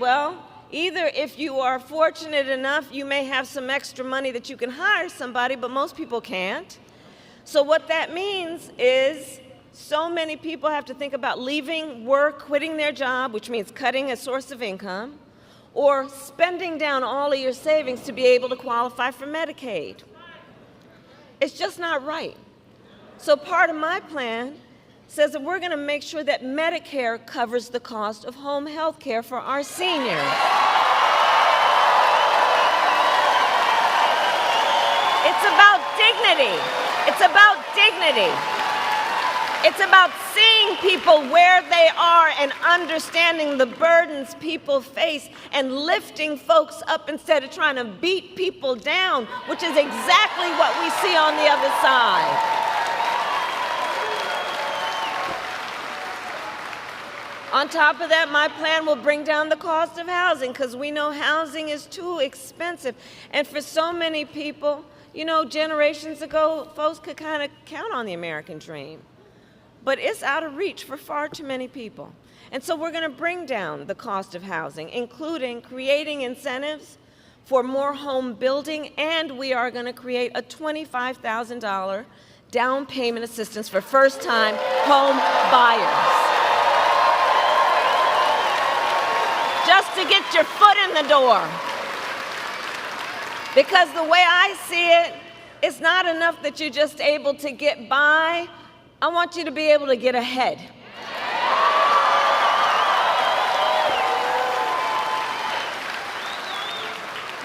if you are fortunate enough, you may have some extra money that you can hire somebody, but most people can't. So what that means is so many people have to think about leaving work, quitting their job, which means cutting a source of income, or spending down all of your savings to be able to qualify for Medicaid. It's just not right. So part of my plan says that we're going to make sure that Medicare covers the cost of home health care for our seniors. It's about dignity. It's about dignity. It's about seeing people where they are and understanding the burdens people face and lifting folks up instead of trying to beat people down, which is exactly what we see on the other side. On top of that, my plan will bring down the cost of housing because we know housing is too expensive. And for so many people, you know, generations ago, folks could kind of count on the American dream. But it's out of reach for far too many people. And so we're going to bring down the cost of housing, including creating incentives for more home building, and we are going to create a $25,000 down payment assistance for first-time home buyers. just to get your foot in the door. Because the way I see it, it's not enough that you're just able to get by. I want you to be able to get ahead.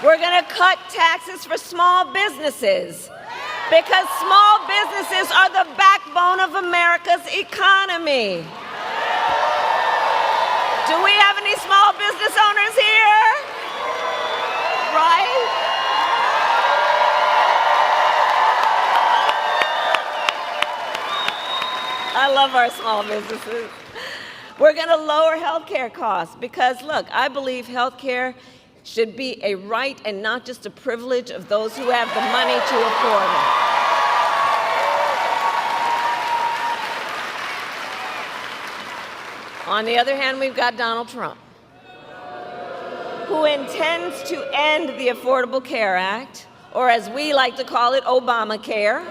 We're going to cut taxes for small businesses because small businesses are the backbone of America's economy. Do we have any small business owners here? Right? I love our small businesses. We're going to lower healthcare costs because, look, I believe healthcare should be a right and not just a privilege of those who have the money to afford it. On the other hand, we've got Donald Trump, who intends to end the Affordable Care Act, or as we like to call it, Obamacare.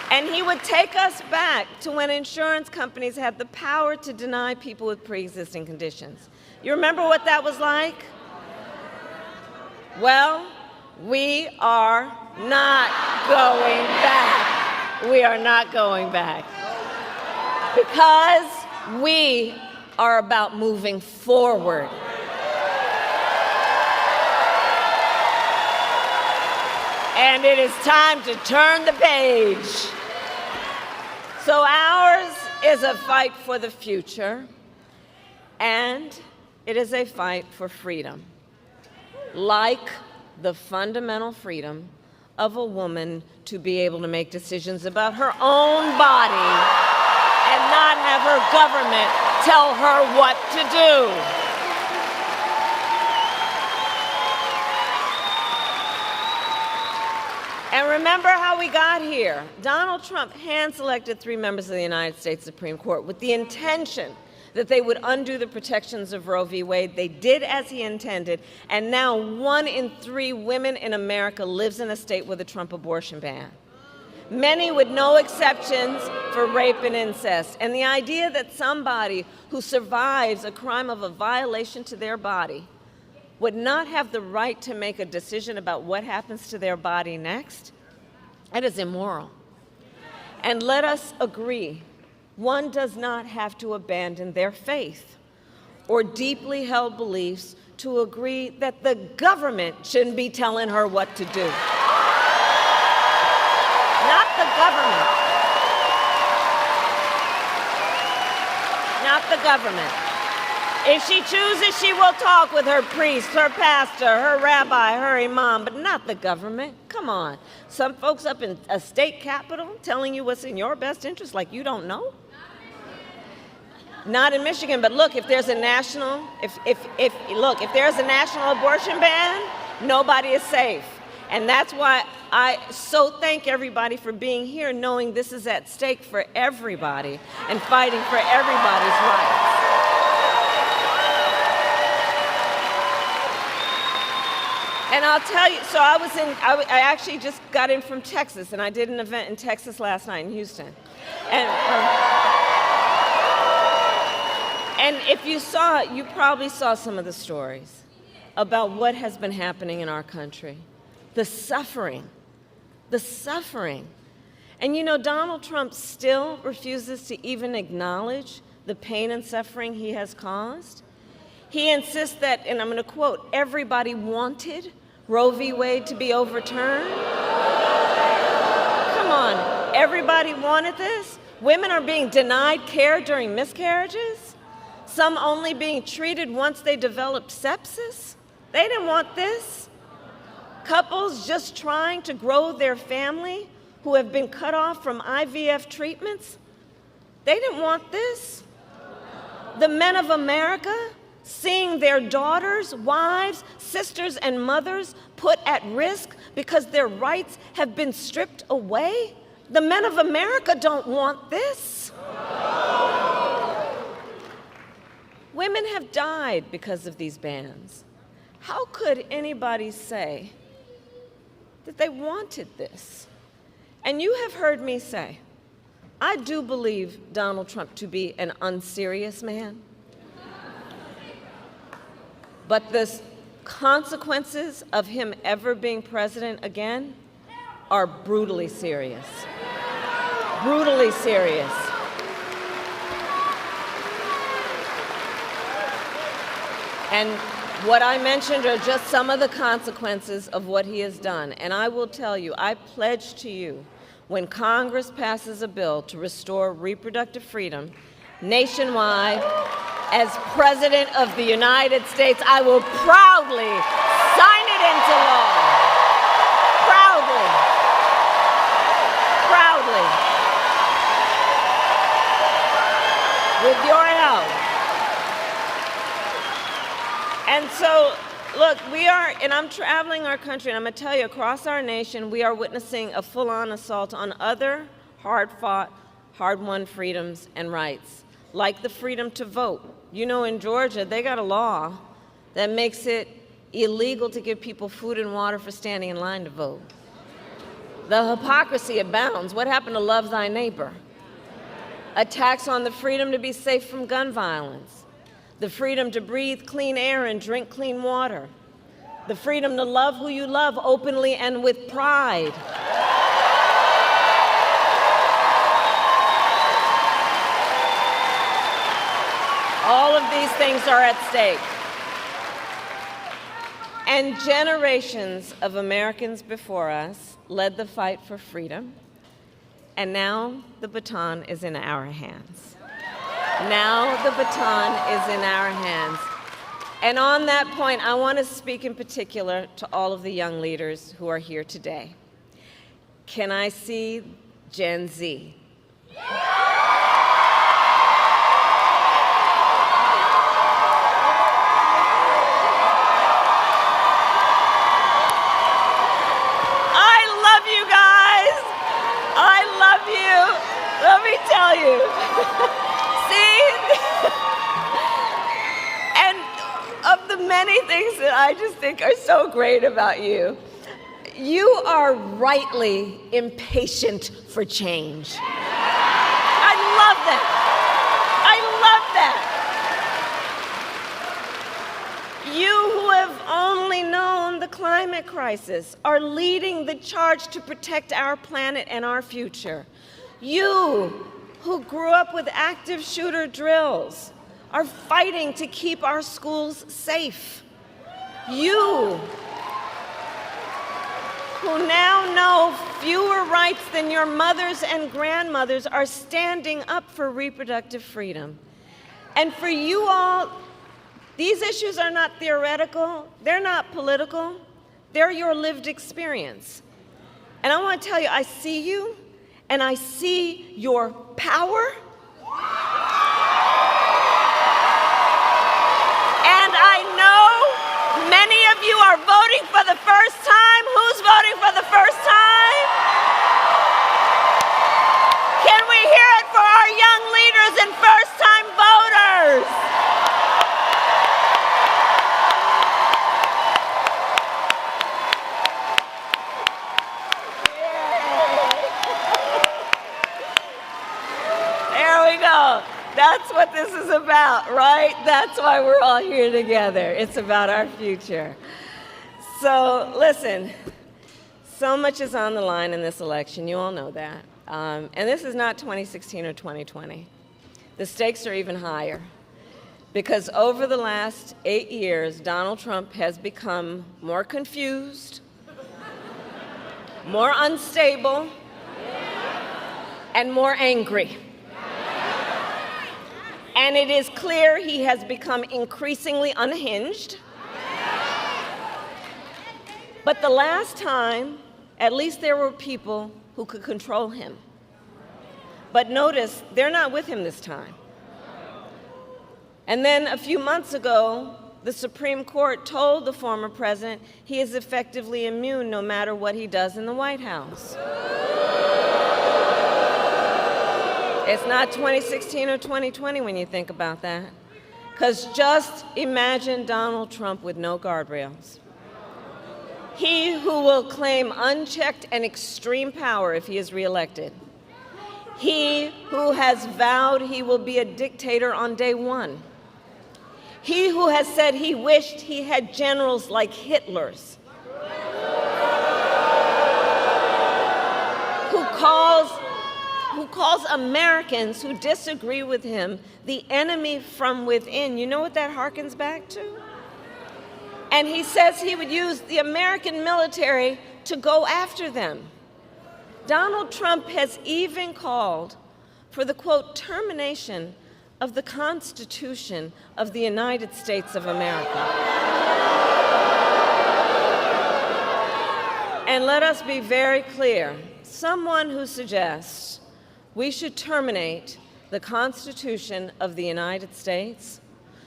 And he would take us back to when insurance companies had the power to deny people with pre-existing conditions. You remember what that was like? Well, we are not going back. We are not going back. Because we are about moving forward. And it is time to turn the page. So ours is a fight for the future, and it is a fight for freedom, like the fundamental freedom of a woman to be able to make decisions about her own body and not have her government tell her what to do. And remember how we got here. Donald Trump hand-selected 3 members of the United States Supreme Court with the intention that they would undo the protections of Roe v. Wade. They did as he intended, and now 1 in 3 women in America lives in a state with a Trump abortion ban. Many with no exceptions for rape and incest. And the idea that somebody who survives a crime of a violation to their body would not have the right to make a decision about what happens to their body next, that is immoral. And let us agree, one does not have to abandon their faith or deeply held beliefs to agree that the government shouldn't be telling her what to do. Not the government. Not the government. If she chooses, she will talk with her priest, her pastor, her rabbi, her imam, but not the government. Come on. Some folks up in a state capitol telling you what's in your best interest like you don't know? Not in Michigan, but look, if there's a national, if there's a national abortion ban, nobody is safe. And that's why I so thank everybody for being here, knowing this is at stake for everybody and fighting for everybody's rights. And I'll tell you, so I actually just got in from Texas, and I did an event in Texas last night in Houston. And if you saw it, you probably saw some of the stories about what has been happening in our country. The suffering. And you know, Donald Trump still refuses to even acknowledge the pain and suffering he has caused. He insists that, and I'm going to quote, everybody wanted Roe v. Wade to be overturned. Come on, everybody wanted this? Women are being denied care during miscarriages? Some only being treated once they developed sepsis? They didn't want this. Couples just trying to grow their family who have been cut off from IVF treatments? They didn't want this. The men of America seeing their daughters, wives, sisters, and mothers put at risk because their rights have been stripped away? The men of America don't want this. Women have died because of these bans. How could anybody say that they wanted this? And you have heard me say, I do believe Donald Trump to be an unserious man. But the consequences of him ever being president again are brutally serious. Brutally serious. And what I mentioned are just some of the consequences of what he has done. And I will tell you, I pledge to you, when Congress passes a bill to restore reproductive freedom nationwide, as President of the United States, I will proudly sign it into law. Proudly. Proudly. With your help. And so, look, and I'm traveling our country, and I'm going to tell you, across our nation, we are witnessing a full-on assault on other hard-fought, hard-won freedoms and rights, like the freedom to vote. You know, in Georgia, they got a law that makes it illegal to give people food and water for standing in line to vote. The hypocrisy abounds. What happened to love thy neighbor? Attacks on the freedom to be safe from gun violence. The freedom to breathe clean air and drink clean water. The freedom to love who you love openly and with pride. All of these things are at stake. And generations of Americans before us led the fight for freedom, and now the baton is in our hands. Now the baton is in our hands. And on that point, I want to speak in particular to all of the young leaders who are here today. Can I see Gen Z? Let me tell you. See? And of the many things that I just think are so great about you, you are rightly impatient for change. I love that. I love that. You who have only known the climate crisis are leading the charge to protect our planet and our future. You who grew up with active shooter drills are fighting to keep our schools safe. You who now know fewer rights than your mothers and grandmothers are standing up for reproductive freedom. And for you all, these issues are not theoretical, they're not political, they're your lived experience. And I want to tell you, I see you, and I see your power, and I know many of you are voting for the first time. Who's voting for the first time? Can we hear it for our young leaders and first-time voters? That's what this is about, right? That's why we're all here together. It's about our future. So listen, so much is on the line in this election. You all know that. And this is not 2016 or 2020. The stakes are even higher. Because over the last 8 years, Donald Trump has become more confused, more unstable, and more angry. And it is clear he has become increasingly unhinged. But the last time, at least there were people who could control him. But notice, they're not with him this time. And then a few months ago, the Supreme Court told the former president he is effectively immune no matter what he does in the White House. It's not 2016 or 2020 when you think about that. Because just imagine Donald Trump with no guardrails. He who will claim unchecked and extreme power if he is reelected. He who has vowed he will be a dictator on day one. He who has said he wished he had generals like Hitler's. Who calls Americans who disagree with him the enemy from within. You know what that harkens back to? And he says he would use the American military to go after them. Donald Trump has even called for the, quote, termination of the Constitution of the United States of America. And let us be very clear. Someone who suggests we should terminate the Constitution of the United States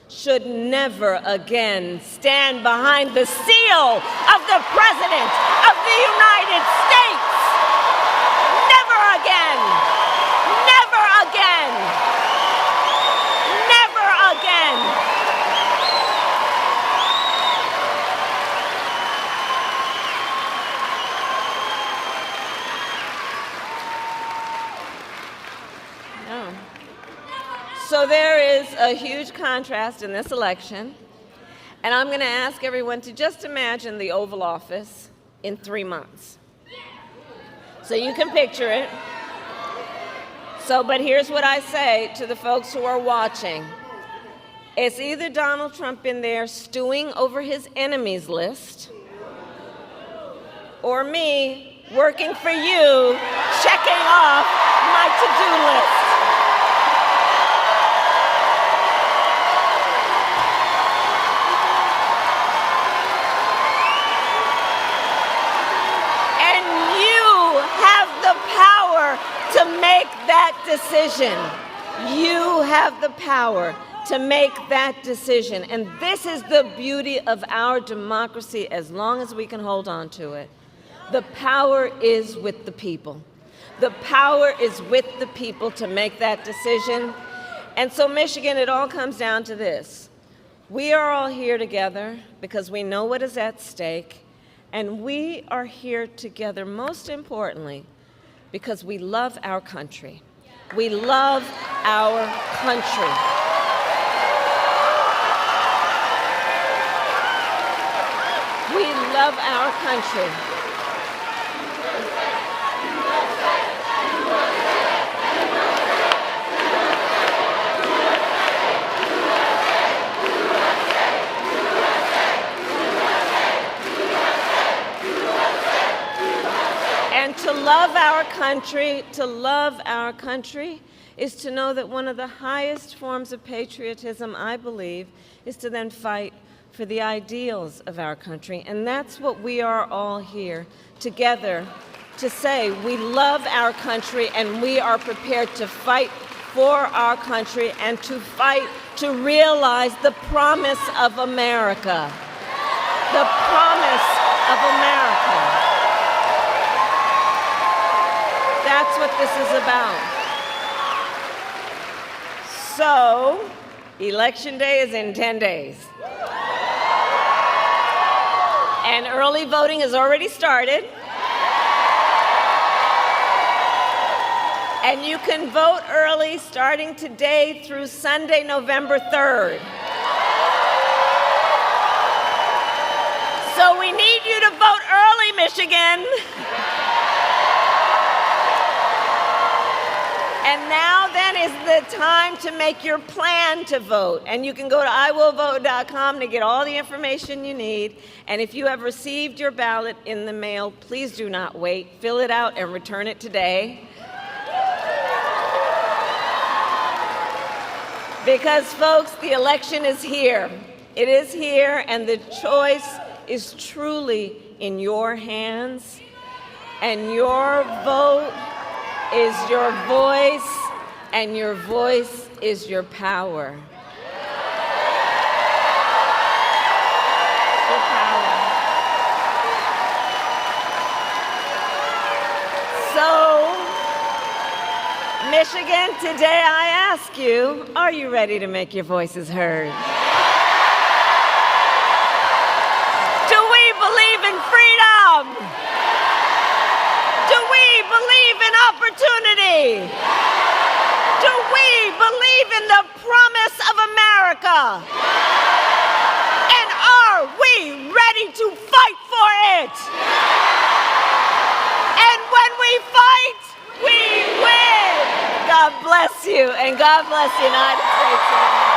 should never again stand behind the seal of the President of the United States. Never again. Never again. Never again. No. So there is a huge contrast in this election, and I'm going to ask everyone to just imagine the Oval Office in 3 months. So you can picture it. But here's what I say to the folks who are watching. It's either Donald Trump in there stewing over his enemies list, or me working for you, checking off my to-do list. To make that decision. You have the power to make that decision. And this is the beauty of our democracy as long as we can hold on to it. The power is with the people. The power is with the people to make that decision. And so, Michigan, it all comes down to this. We are all here together because we know what is at stake. And we are here together, most importantly, because we love our country. We love our country. We love our country. And to love our country is to know that one of the highest forms of patriotism, I believe, is to then fight for the ideals of our country. And that's what we are all here together to say. We love our country and we are prepared to fight for our country and to fight to realize the promise of America. The promise of America. That's what this is about. So, Election Day is in 10 days. And early voting has already started. And you can vote early starting today through Sunday, November 3rd. So we need you to vote early, Michigan. And now then is the time to make your plan to vote. And you can go to iwillvote.com to get all the information you need. And if you have received your ballot in the mail, please do not wait. Fill it out and return it today. Because, folks, the election is here. It is here, and the choice is truly in your hands. And your vote is your voice, and your voice is your power. Your power. So, Michigan, today I ask you, are you ready to make your voices heard? Do we believe in freedom? Do we believe in opportunity? believe in the promise of America? And are we ready to fight for it? And when we fight, we win. God bless you, and God bless the United States of America.